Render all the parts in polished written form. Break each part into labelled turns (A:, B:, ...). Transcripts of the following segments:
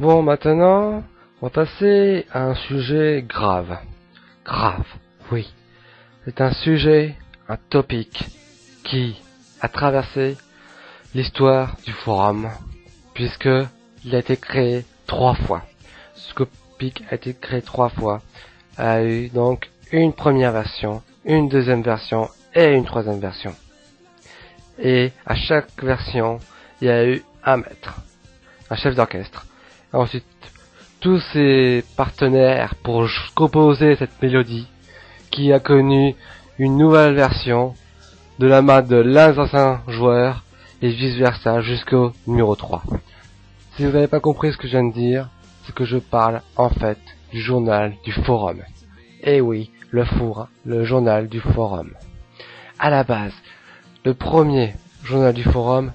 A: Bon, maintenant, on va passer à un sujet grave. Grave, oui. C'est un sujet, un topic qui a traversé l'histoire du forum, puisque il a été créé 3 fois. Ce topic a été créé 3 fois, a eu donc une première version, une deuxième version et une troisième version. Et à chaque version, il y a eu un maître, un chef d'orchestre. Ensuite, tous ses partenaires pour composer cette mélodie qui a connu une nouvelle version de la main de l'un des anciens joueurs et vice versa jusqu'au numéro 3. Si vous n'avez pas compris ce que je viens de dire, c'est que je parle en fait du journal du forum. Et oui, le journal du forum. À la base, le premier journal du forum,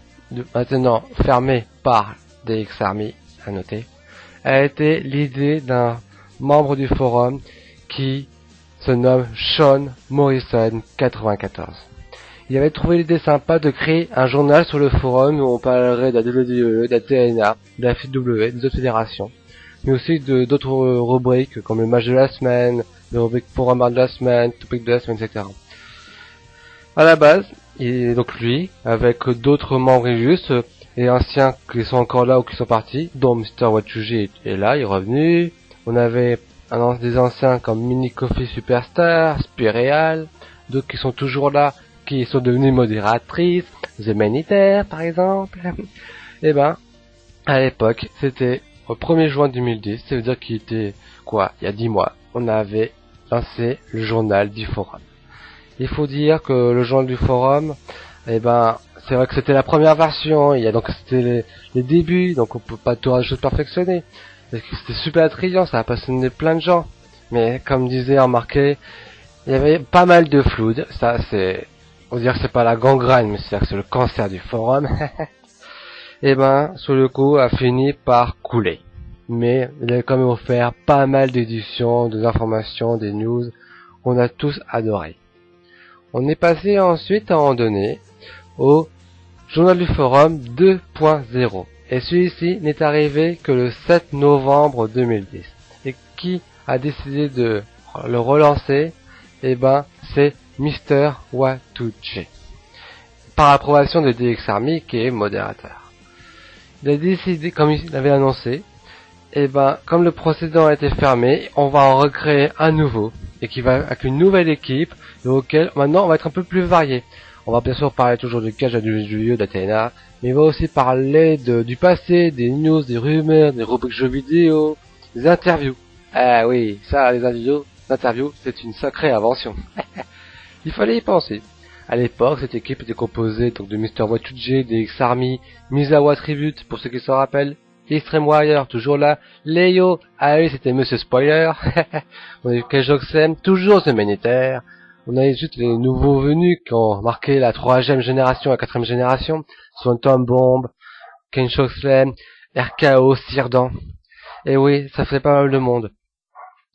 A: maintenant fermé par DX Army, à noter, a été l'idée d'un membre du forum qui se nomme Sean Morrison 94. Il avait trouvé l'idée sympa de créer un journal sur le forum où on parlerait de la WWE, de la TNA, de la FW, des autres fédérations, mais aussi d'autres rubriques comme le match de la semaine, le rubrique forum de la semaine, topic de la semaine, etc. À la base, et donc lui, avec d'autres membres justes et anciens qui sont encore là ou qui sont partis, dont Mr. Watsuji est là, il est revenu. On avait des anciens comme Mini Coffee Superstar, Spireal, d'autres qui sont toujours là, qui sont devenus modératrices, The Manitaire par exemple. Et ben, à l'époque, c'était au 1er juin 2010, ça veut dire qu'il était, il y a 10 mois, on avait lancé le journal du forum. Il faut dire que le journal du forum, c'est vrai que c'était la première version, c'était les débuts, donc on peut pas tout perfectionner. C'était super attrayant, ça a passionné plein de gens. Mais comme disait remarqué, il y avait pas mal de flou. Ça c'est, on va dire que c'est pas la gangrène, mais c'est le cancer du forum. Et sur le coup, a fini par couler. Mais il a quand même offert pas mal d'éditions, des informations, des news qu'on a tous adoré. On est passé ensuite à un moment donné au journal du forum 2.0. Et celui-ci n'est arrivé que le 7 novembre 2010. Et qui a décidé de le relancer? C'est Mr. Watsuji. Par approbation de DX Army qui est modérateur. Il a décidé, comme il avait annoncé, comme le précédent a été fermé, on va en recréer un nouveau. Et qui va avec une nouvelle équipe, et auquel maintenant on va être un peu plus varié. On va bien sûr parler toujours du catch, du jeu, de la TNA, mais il va aussi parler du passé, des news, des rumeurs, des rubriques jeux vidéo, des interviews. Ah oui, ça, les interviews, c'est une sacrée invention. Il fallait y penser. À l'époque, cette équipe était composée donc de Mr. Watsuji, DX Army, Misawa Tribute, pour ceux qui s'en rappellent, Extreme Warrior, toujours là, Léo, ah oui, c'était Monsieur Spoiler, on a eu Kejoxem, toujours The Manitaire, on a eu juste les nouveaux venus qui ont marqué la 3e génération, la 4e génération, Swanton Bomb, Kenshoxem, RKO, Sirdan, et oui, ça fait pas mal de monde.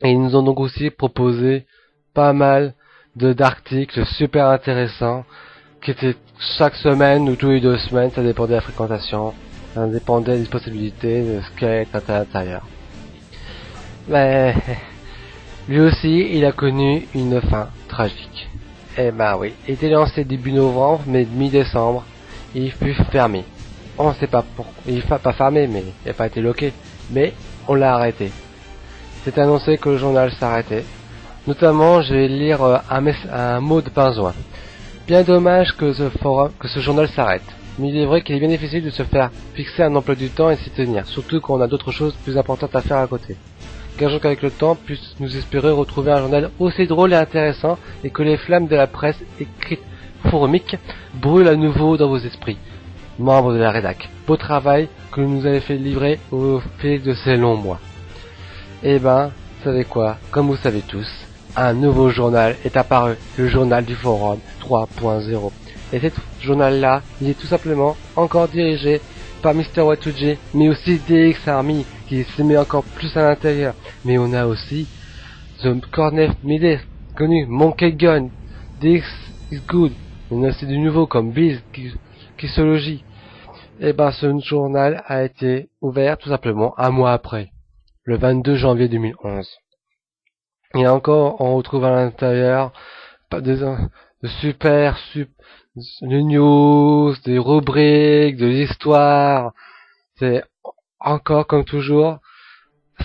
A: Et ils nous ont donc aussi proposé pas mal d'articles super intéressants, qui étaient chaque semaine ou tous les 2 semaines, ça dépendait de la fréquentation. Ça dépendait des possibilités de ce qu'elle est à l'intérieur. Mais lui aussi, il a connu une fin tragique. Oui, il était lancé début novembre, mais mi-décembre, il fut fermé. On ne sait pas pourquoi. Il n'est pas fermé, mais il n'a pas été loqué. Mais on l'a arrêté. C'est annoncé que le journal s'arrêtait. Notamment, je vais lire un mot de Pinzoin. Bien dommage que ce journal s'arrête. Mais il est vrai qu'il est bien difficile de se faire fixer un emploi du temps et s'y tenir, surtout quand on a d'autres choses plus importantes à faire à côté. Gageons qu'avec le temps, puisse nous espérer retrouver un journal aussi drôle et intéressant et que les flammes de la presse écrite fourmique brûlent à nouveau dans vos esprits. Membres de la rédac, beau travail que nous avez fait livrer au fil de ces longs mois. Vous savez quoi? Comme vous savez tous, un nouveau journal est apparu, le journal du forum 3.0. Et ce journal-là, il est tout simplement encore dirigé par Mr. Watsuji, mais aussi DX Army, qui se met encore plus à l'intérieur. Mais on a aussi The Cornet Miller, connu, Monkey Gun, DX is Good. On a aussi du nouveau comme Biz, Kissology. Et ben ce journal a été ouvert tout simplement un mois après, le 22 janvier 2011. Et encore, on retrouve à l'intérieur de super, de news, des rubriques, de l'histoire. C'est encore comme toujours.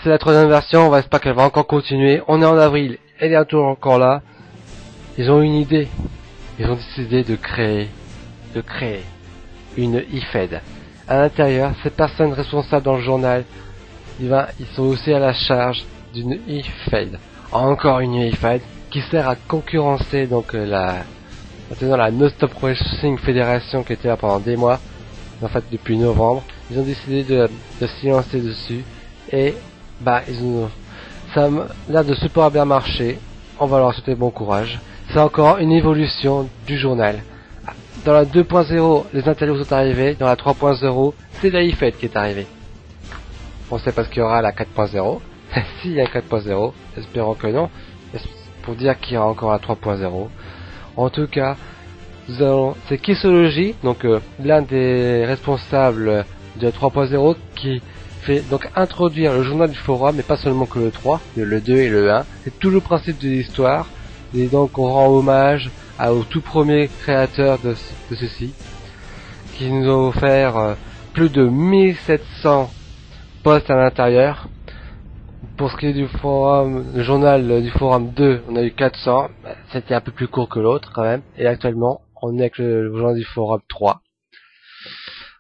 A: C'est la troisième version, on va espérer qu'elle va encore continuer. On est en avril, elle est toujours encore là. Ils ont une idée. Ils ont décidé de créer une IFED. À l'intérieur, ces personnes responsables dans le journal, ils sont aussi à la charge d'une IFED. Encore une IFED qui sert à concurrencer donc maintenant la No Stop Wrestling Federation qui était là pendant des mois. En fait, depuis novembre, ils ont décidé de s'y lancer dessus et ça a l'air de super bien marcher. On va leur souhaiter bon courage. C'est encore une évolution du journal. Dans la 2.0, les interviews sont arrivés. Dans la 3.0, c'est la IFED qui est arrivée. On sait pas ce qu'il y aura à la 4.0. S'il y a 4.0, espérons que non. Pour dire qu'il y aura encore la 3.0. En tout cas, c'est Kissology, donc l'un des responsables de 3.0 qui fait donc introduire le journal du forum, mais pas seulement que le 3, le 2 et le 1. C'est tout le principe de l'histoire. Et donc on rend hommage au tout premier créateur de ceci, qui nous a offert plus de 1700 posts à l'intérieur. Pour ce qui est du forum, le journal du forum 2, on a eu 400. C'était un peu plus court que l'autre quand même. Et actuellement, on est avec le journal du forum 3.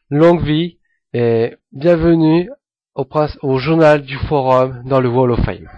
A: Longue vie et bienvenue au journal du forum dans le Wall of Fame.